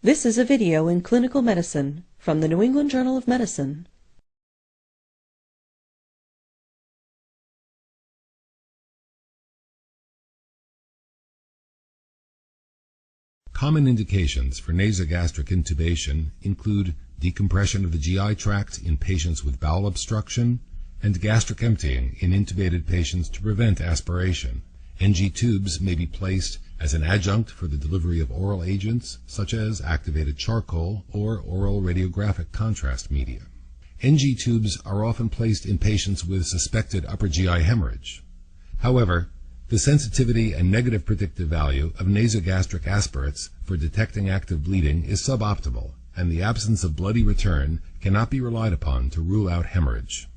This is a video in clinical medicine from the New England Journal of Medicine. Common indications for nasogastric intubation include decompression of the GI tract in patients with bowel obstruction and gastric emptying in intubated patients to prevent aspiration. NG tubes may be placed as an adjunct for the delivery of oral agents such as activated charcoal or oral radiographic contrast media. NG tubes are often placed in patients with suspected upper GI hemorrhage. However, the sensitivity and negative predictive value of nasogastric aspirates for detecting active bleeding is suboptimal, and the absence of bloody return cannot be relied upon to rule out hemorrhage.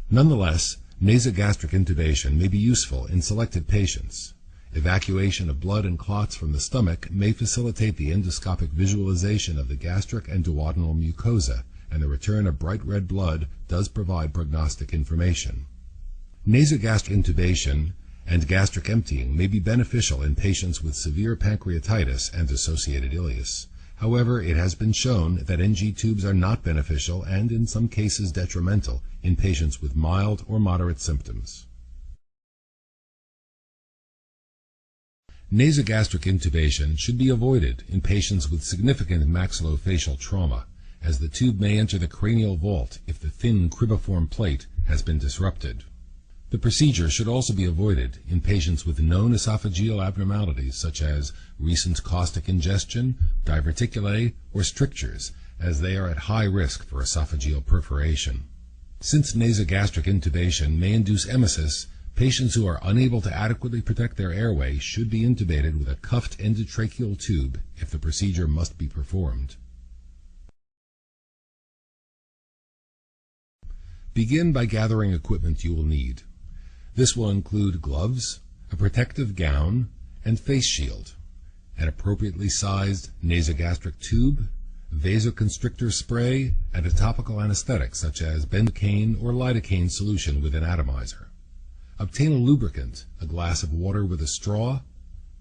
Nonetheless, nasogastric intubation may be useful in selected patients. Evacuation of blood and clots from the stomach may facilitate the endoscopic visualization of the gastric and duodenal mucosa, and the return of bright red blood does provide prognostic information. Nasogastric intubation and gastric emptying may be beneficial in patients with severe pancreatitis and associated ileus. However, it has been shown that NG tubes are not beneficial and in some cases detrimental in patients with mild or moderate symptoms. Nasogastric intubation should be avoided in patients with significant maxillofacial trauma, as the tube may enter the cranial vault if the thin cribiform plate has been disrupted. The procedure should also be avoided in patients with known esophageal abnormalities such as recent caustic ingestion, diverticulae, or strictures, as they are at high risk for esophageal perforation. Since nasogastric intubation may induce emesis, patients who are unable to adequately protect their airway should be intubated with a cuffed endotracheal tube if the procedure must be performed. Begin by gathering equipment you will need. This will include gloves, a protective gown, and face shield, an appropriately sized nasogastric tube, vasoconstrictor spray, and a topical anesthetic such as benzocaine or lidocaine solution with an atomizer. Obtain a lubricant, a glass of water with a straw,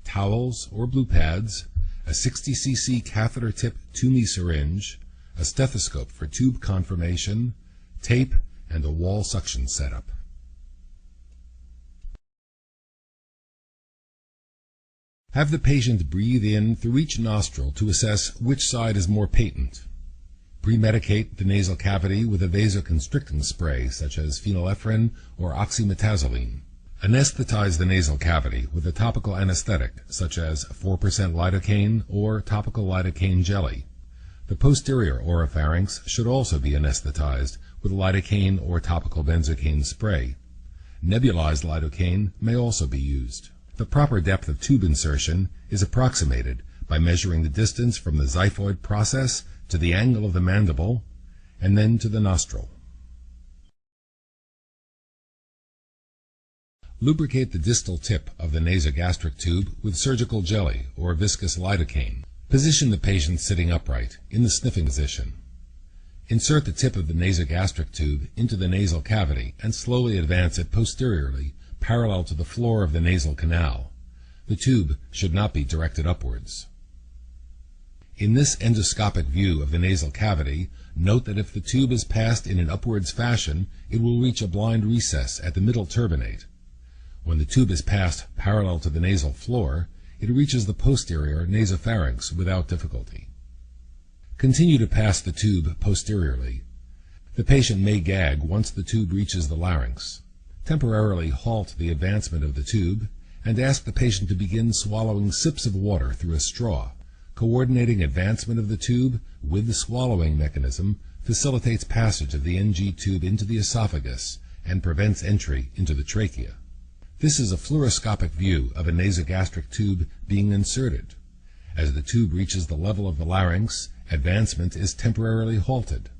towels or blue pads, a 60 cc catheter tip 2mm syringe, a stethoscope for tube confirmation, tape, and a wall suction setup. Have the patient breathe in through each nostril to assess which side is more patent. Pre-medicate the nasal cavity with a vasoconstricting spray such as phenylephrine or oxymetazoline. Anesthetize the nasal cavity with a topical anesthetic such as 4% lidocaine or topical lidocaine jelly. The posterior oropharynx should also be anesthetized with lidocaine or topical benzocaine spray. Nebulized lidocaine may also be used. The proper depth of tube insertion is approximated by measuring the distance from the xiphoid process to the angle of the mandible and then to the nostril. Lubricate the distal tip of the nasogastric tube with surgical jelly or viscous lidocaine. Position the patient sitting upright in the sniffing position. Insert the tip of the nasogastric tube into the nasal cavity and slowly advance it posteriorly, parallel to the floor of the nasal canal. The tube should not be directed upwards. In this endoscopic view of the nasal cavity, note that if the tube is passed in an upwards fashion, it will reach a blind recess at the middle turbinate. When the tube is passed parallel to the nasal floor, it reaches the posterior nasopharynx without difficulty. Continue to pass the tube posteriorly. The patient may gag once the tube reaches the larynx. Temporarily halt the advancement of the tube and ask the patient to begin swallowing sips of water through a straw. Coordinating advancement of the tube with the swallowing mechanism facilitates passage of the NG tube into the esophagus and prevents entry into the trachea. This is a fluoroscopic view of a nasogastric tube being inserted. As the tube reaches the level of the larynx, advancement is temporarily halted.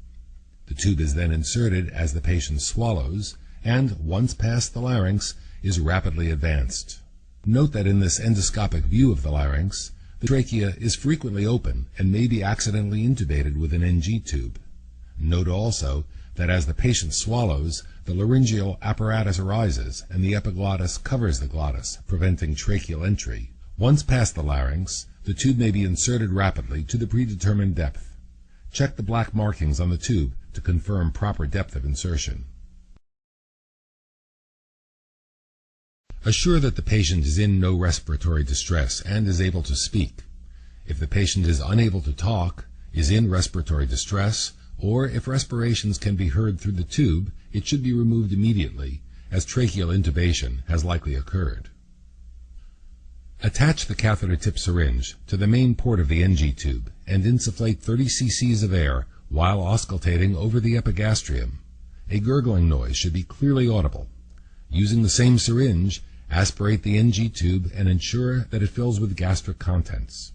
The tube is then inserted as the patient swallows, and once past the larynx, is rapidly advanced. Note that in this endoscopic view of the larynx, the trachea is frequently open and may be accidentally intubated with an NG tube. Note also that as the patient swallows, the laryngeal apparatus arises and the epiglottis covers the glottis, preventing tracheal entry, Once past the larynx, the tube may be inserted rapidly to the predetermined depth. Check the black markings on the tube to confirm proper depth of insertion. Assure that the patient is in no respiratory distress and is able to speak. If the patient is unable to talk, is in respiratory distress, or if respirations can be heard through the tube, it should be removed immediately, as tracheal intubation has likely occurred. Attach the catheter tip syringe to the main port of the NG tube and insufflate 30 cc of air while auscultating over the epigastrium. A gurgling noise should be clearly audible. Using the same syringe, aspirate the NG tube and ensure that it fills with gastric contents.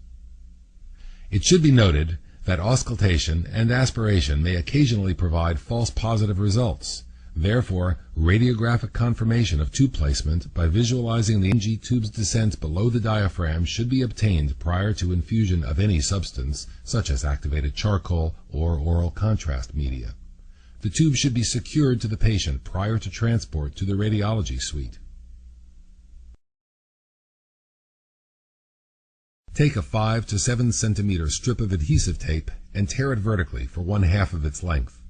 It should be noted that auscultation and aspiration may occasionally provide false positive results. Therefore, radiographic confirmation of tube placement by visualizing the NG tube's descent below the diaphragm should be obtained prior to infusion of any substance, such as activated charcoal or oral contrast media. The tube should be secured to the patient prior to transport to the radiology suite. Take a 5 to 7 centimeter strip of adhesive tape and tear it vertically for 1/2 of its length.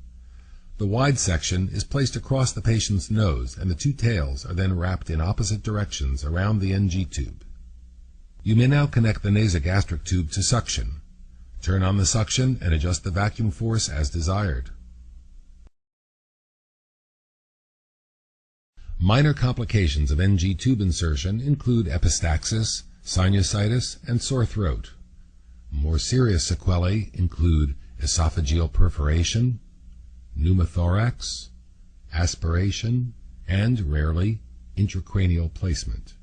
The wide section is placed across the patient's nose, and the two tails are then wrapped in opposite directions around the NG tube. You may now connect the nasogastric tube to suction. Turn on the suction and adjust the vacuum force as desired. Minor complications of NG tube insertion include epistaxis, sinusitis, and sore throat. More serious sequelae include esophageal perforation, pneumothorax, aspiration, and, rarely, intracranial placement.